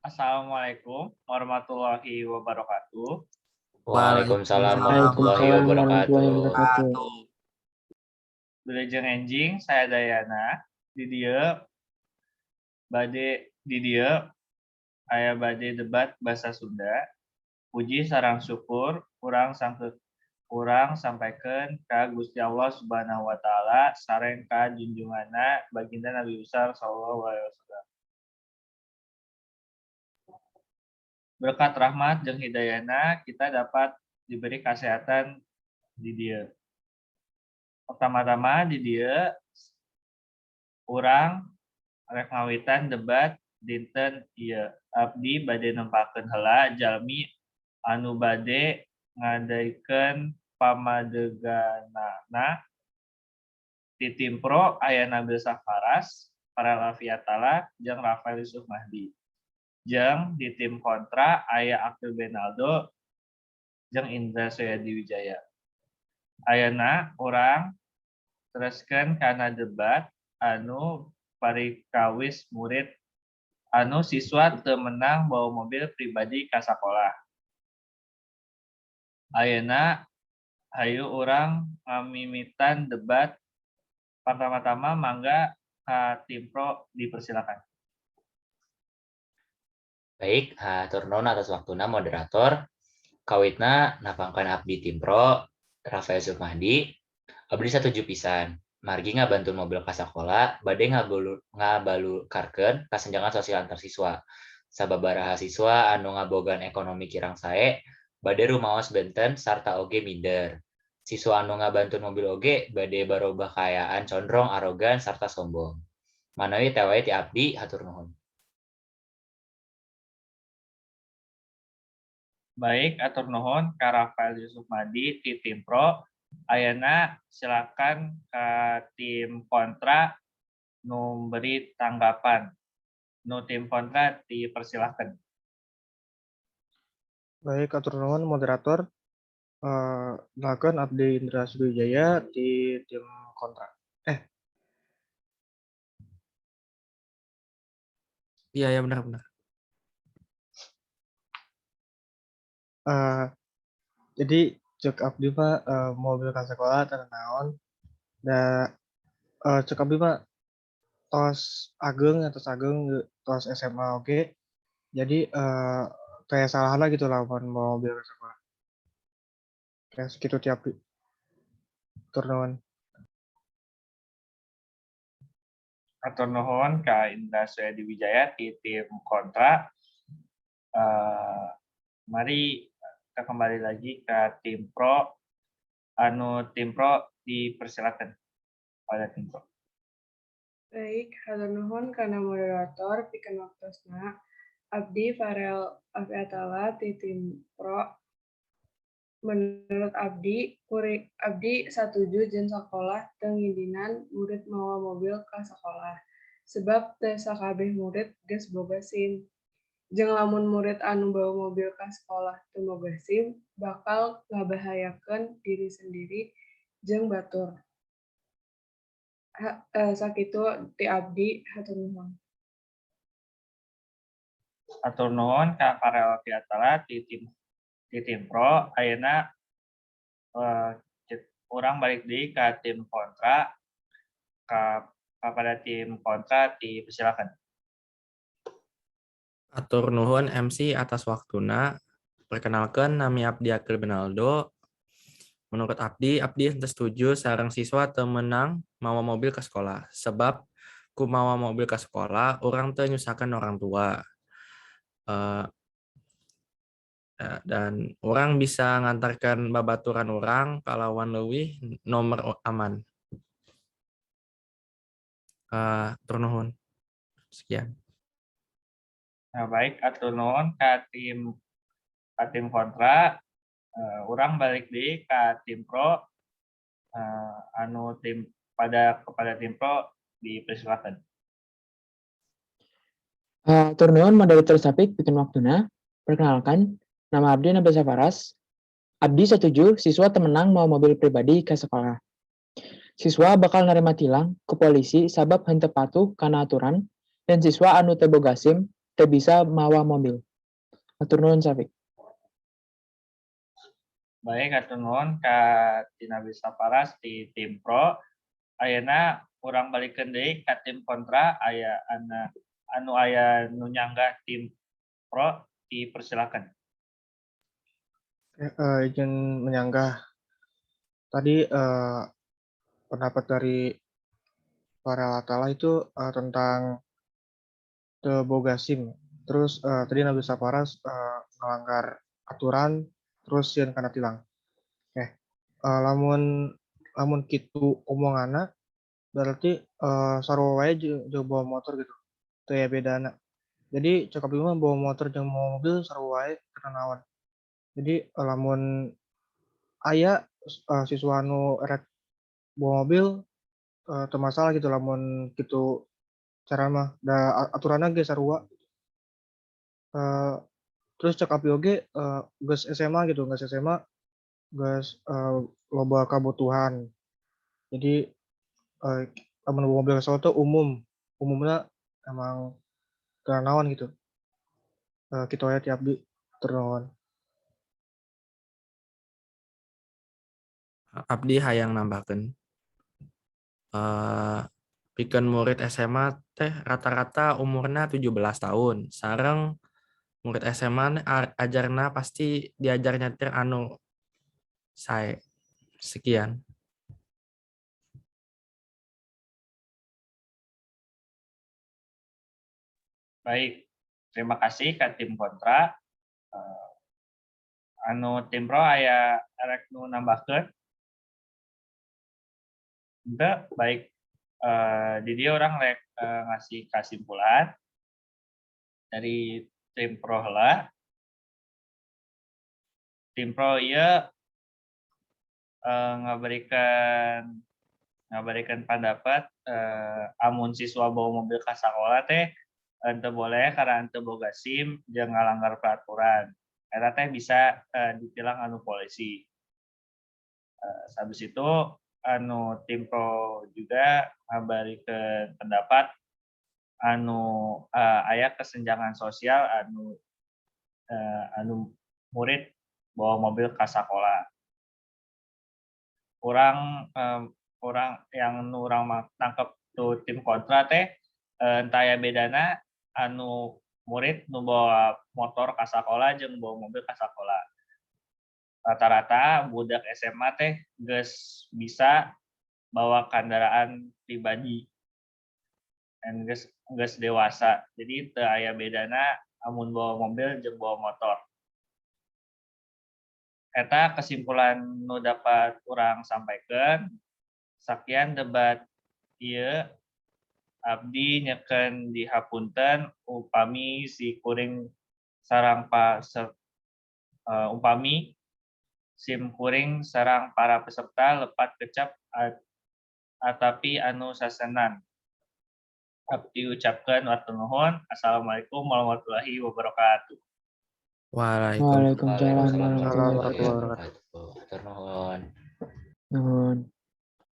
Assalamualaikum warahmatullahi wabarakatuh. Waalaikumsalam warahmatullahi Waalaikumsalam warahmatullahi wabarakatuh. wabarakatuh. Wilujeng enjing saya Dayana di dieu aya bade debat basa Sunda. Puji sareng syukur urang sampaikeun ka Gusti Allah Subhanahu wa taala sareng ka junjunganna baginda Nabi besar sallallahu alaihi wasallam. Berkat rahmat jeung hidayahna kita dapat diberi kesehatan di dieu. Pertama-tama di dieu urang rek ngawitan debat dinten ieu. Abdi bade nempakeun heula jalmi anu bade ngadaikeun pamadeganana ti tim pro aya Nabil Safaras, Farel Afiatala jeung Rafael Yusuf Mahdi. Jeung di tim kontra aya Akil Benaldo jeung Indra Soyadi Wijaya. Ayeuna urang teruskeun kana debat anu parikawis murid anu siswa teu menang bawa mobil pribadi ka sakolah. Ayeuna hayu urang ngamimitan debat. Pertama-tama mangga ka tim pro dipersilakan. Baik, hatur nuhun atas waktuna moderator. Kawitna napangkan abdi tim pro Rafael Yusuf Mahdi. Abdi satuju pisan. Margi ngabantu mobil ka sakola bade ngabalukarkeun kasenjangan sosial antar siswa. Sababaraha siswa anu ngabogaan ekonomi kirang sae bade rumaos benten sarta oge minder. Siswa anu ngabantu mobil oge bade barobah kaayaan condrong arogan sarta sombong. Manawi teh wae ti abdi hatur nuhun. Baik, atur nuhun ka Rafael Yusuf Mahdi ti tim pro. Ayeuna silakan ka tim kontra nu beri tanggapan. Nu tim kontra dipersilakan. Baik, atur nuhun moderator. Lakukan Abdi Indra Sudwijaya di tim kontra. Iya ya benar. Jadi cek Abdi Pak mobil ka sekolah teu naon. Da cek Abdi Pak tos ageng tos SMA oge. Jadi kayak salahna gitu lah bawa mobil ke sekolah. Kayak segitu tiap turnamen. Atur nuhun ka Indra Soyadi Wijaya ti tim kontra. Mari kita kembali lagi ke tim pro. Tim pro dipersilakan pada tim pro. Baik, hatur nuhun kana moderator pikeun waktosna. Abdi Farel Afiatala ti tim pro. Menurut Abdi satuju jeung sakolah teu ngidinan murid mawa mobil ka sakolah. Sebab teu sakabeh murid geus boga SIM. Jeung lamun murid anu bawa mobil ka sekolah teu boga SIM, bakal ngabahayakeun diri sendiri jeung batur. Sakitu ti Abdi, hatur nuhun. Atur nuhun ka Farel Afiatala ti tim pro. Ayeuna urang balik deui ka tim kontra. Kepada tim kontra dipersilakan. Atur nuhun MC atas waktuna. Perkenalkan nami Abdi Akil Benaldo. Menurut Abdi henteu setuju sareng siswa teu meunang mawa mobil ke sekolah. Sebab ku mawa mobil ke sekolah urang teu nyusahkeun orang tua. Dan orang bisa ngantarkan babaturan orang kalawan leuwih nomor aman. Atur nuhun. Sekian. Nah, baik, atur nuhun ka tim kontra. Urang balik deui ka tim pro. Kepada tim pro dipersilakan. Atur nuhun moderator Sapik pikeun waktuna. Perkenalkan, nama Abdi Nabil Safaras. Abdi satuju siswa teu meunang mawa mobil pribadi ke sekolah. Siswa bakal narima tilang ke polisi sabab henteu patuh kana aturan dan siswa anu teu boga SIM teu bisa mawa mobil. Atur nuhun Syafiq. Baik, hatur nuhun ka Tina Saparas di tim pro. Ayeuna urang balikeun deui ka tim kontra aya anu aya nu nyanggah tim pro dipersilakan. Izin menyanggah tadi pendapat dari para latala itu tentang boga SIM. Terus tadi Nabil Saparas melanggar aturan terus sieun kana tilang. Lamun kitu omonganna berarti sarua wae jeung bawa motor gitu. Teu aya bedana. Jadi cek abdi mah bawa motor jeung bawa mobil sarua wae kana naon. Jadi lamun aya siswa nu rek bawa mobil teu masalah gitu lamun kitu cara mah. Da aturanna ge sarua. Terus cek abdi oge geus SMA gitu, geus SMA geus loba kabutuhan. Jadi lamun bawa mobil ka teh umumna emang teu naon gitu. Kitu aya ti abdi, hatur nuhun. Abdi hayang nambahkeun. Pikeun murid SMA teh rata-rata umurna 17 tahun. Sareng murid SMA ajarna pasti diajar nyetir anu sae. Sekian. Baik, terima kasih ka tim kontra. Anu tim pro aya rek nu nambahkeun? Henteu, baik. Di dieu urang rek ngasih kesimpulan dari tim pro heula. Tim pro ieu ngabarikan pendapat amun siswa bawa mobil ka sakola teh henteu boleh karena henteu boga SIM jeung ngalanggar peraturan. Eta teh bisa ditilang anu polisi. Sabis itu anu tim pro juga ngabarikeun pendapat anu aya kesenjangan sosial anu murid bawa mobil ka sakola. Urang yang urang tangkep tu tim kontra teh entah aya bedana anu murid nu bawa motor ka sakola jeung bawa mobil ka sakola. Rata-rata budak SMA teh geus bisa bawa kendaraan pribadi dan geus dewasa. Jadi teu aya bedana amun bawa mobil jeung bawa motor. Eta kesimpulan nu dapat urang sampaikeun. Sakian debat ieu abdi nyeukeun dihapunten upami si kuring sareng upami SIM kuring sareng para peserta lepat kecap atapi anu sasenan. Abdi ucapkeun hatur nuhun. Assalamualaikum warahmatullahi wabarakatuh. Waalaikumsalam Waalaikumsalam warahmatullahi warahmatullahi wabarakatuh. wabarakatuh. Hatur nuhun. Nuhun.